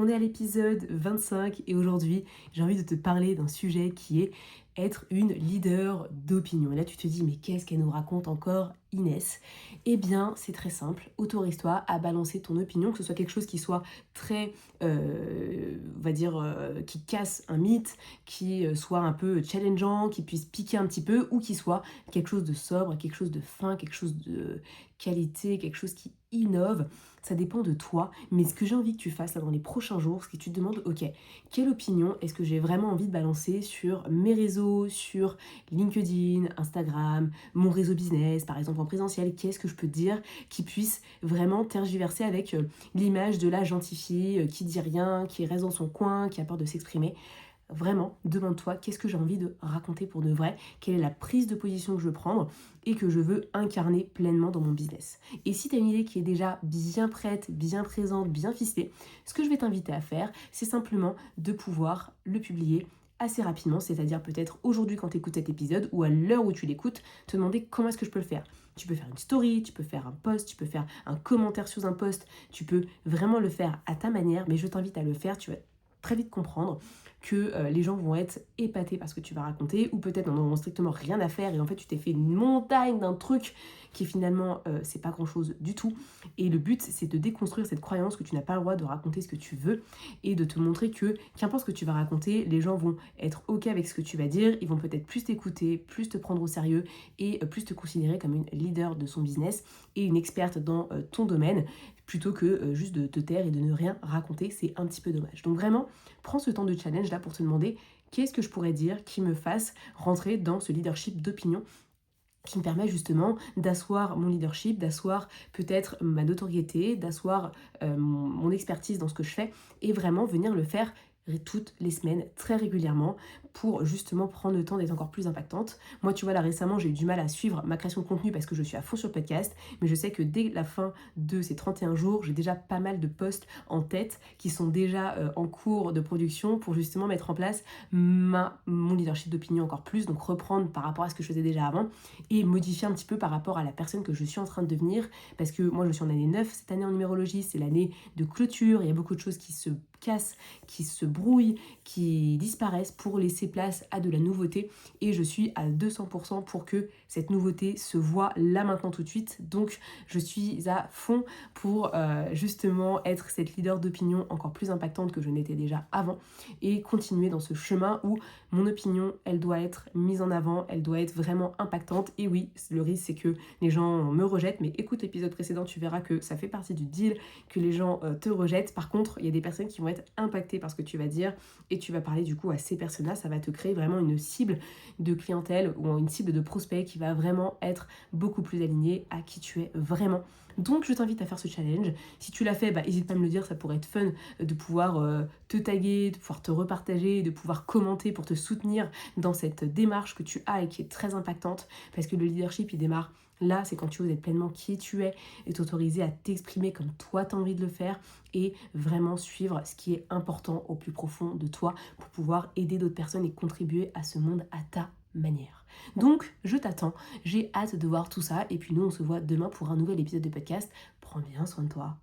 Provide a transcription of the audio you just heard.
on est à l'épisode 25 et aujourd'hui j'ai envie de te parler d'un sujet qui est être une leader d'opinion. Et là tu te dis mais qu'est-ce qu'elle nous raconte encore Inès? Eh bien c'est très simple, autorise-toi à balancer ton opinion, que ce soit quelque chose qui soit très, on va dire, qui casse un mythe, qui soit un peu challengeant, qui puisse piquer un petit peu ou qui soit quelque chose de sobre, quelque chose de fin, quelque chose de qualité, quelque chose qui innove. Ça dépend de toi, mais ce que j'ai envie que tu fasses là dans les prochains jours, c'est que tu te demandes, ok, quelle opinion est-ce que j'ai vraiment envie de balancer sur mes réseaux, sur LinkedIn, Instagram, mon réseau business, par exemple en présentiel, qu'est-ce que je peux dire qui puisse vraiment tergiverser avec l'image de la gentille fille qui dit rien, qui reste dans son coin, qui a peur de s'exprimer. Vraiment, demande-toi qu'est-ce que j'ai envie de raconter pour de vrai, quelle est la prise de position que je veux prendre et que je veux incarner pleinement dans mon business. Et si tu as une idée qui est déjà bien prête, bien présente, bien ficelée, ce que je vais t'inviter à faire, c'est simplement de pouvoir le publier assez rapidement, c'est-à-dire peut-être aujourd'hui quand tu écoutes cet épisode ou à l'heure où tu l'écoutes, te demander comment est-ce que je peux le faire. Tu peux faire une story, tu peux faire un post, tu peux faire un commentaire sous un post, tu peux vraiment le faire à ta manière, mais je t'invite à le faire, tu vas très vite comprendre que les gens vont être épatés par ce que tu vas raconter ou peut-être n'en auront strictement rien à faire et en fait tu t'es fait une montagne d'un truc qui finalement c'est pas grand chose du tout et le but c'est de déconstruire cette croyance que tu n'as pas le droit de raconter ce que tu veux et de te montrer que qu'importe ce que tu vas raconter, les gens vont être ok avec ce que tu vas dire, ils vont peut-être plus t'écouter, plus te prendre au sérieux et plus te considérer comme une leader de son business et une experte dans ton domaine plutôt que juste de te taire et de ne rien raconter, c'est un petit peu dommage. Donc vraiment, prends ce temps de challenge là pour te demander qu'est-ce que je pourrais dire qui me fasse rentrer dans ce leadership d'opinion qui me permet justement d'asseoir mon leadership, d'asseoir peut-être ma notoriété, d'asseoir mon expertise dans ce que je fais et vraiment venir le faire toutes les semaines, très régulièrement, pour justement prendre le temps d'être encore plus impactante. Moi, tu vois, là récemment, j'ai eu du mal à suivre ma création de contenu parce que je suis à fond sur le podcast, mais je sais que dès la fin de ces 31 jours, j'ai déjà pas mal de posts en tête qui sont déjà en cours de production pour justement mettre en place mon leadership d'opinion encore plus, donc reprendre par rapport à ce que je faisais déjà avant et modifier un petit peu par rapport à la personne que je suis en train de devenir, parce que moi, je suis en année 9 cette année en numérologie, c'est l'année de clôture, il y a beaucoup de choses qui se cassent, qui se brouillent, qui disparaissent pour laisser place à de la nouveauté et je suis à 200% pour que cette nouveauté se voit là maintenant tout de suite. Donc je suis à fond pour justement être cette leader d'opinion encore plus impactante que je n'étais déjà avant et continuer dans ce chemin où mon opinion, elle doit être mise en avant, elle doit être vraiment impactante. Et oui, le risque c'est que les gens me rejettent, mais écoute l'épisode précédent, tu verras que ça fait partie du deal que les gens te rejettent. Par contre, il y a des personnes qui vont être impactées par ce que tu vas dire et tu vas parler du coup à ces personnes-là. Ça va te créer vraiment une cible de clientèle ou une cible de prospect qui va vraiment être beaucoup plus alignée à qui tu es vraiment. Donc je t'invite à faire ce challenge. Si tu l'as fait, n'hésite pas à me le dire, ça pourrait être fun de pouvoir te taguer, de pouvoir te repartager, de pouvoir commenter pour te soutenir dans cette démarche que tu as et qui est très impactante parce que le leadership il démarre là, c'est quand tu oses être pleinement qui tu es et t'autoriser à t'exprimer comme toi tu as envie de le faire et vraiment suivre ce qui est important au plus profond de toi pour pouvoir aider d'autres personnes et contribuer à ce monde à ta manière. Donc, je t'attends, j'ai hâte de voir tout ça et puis nous on se voit demain pour un nouvel épisode de podcast. Prends bien soin de toi.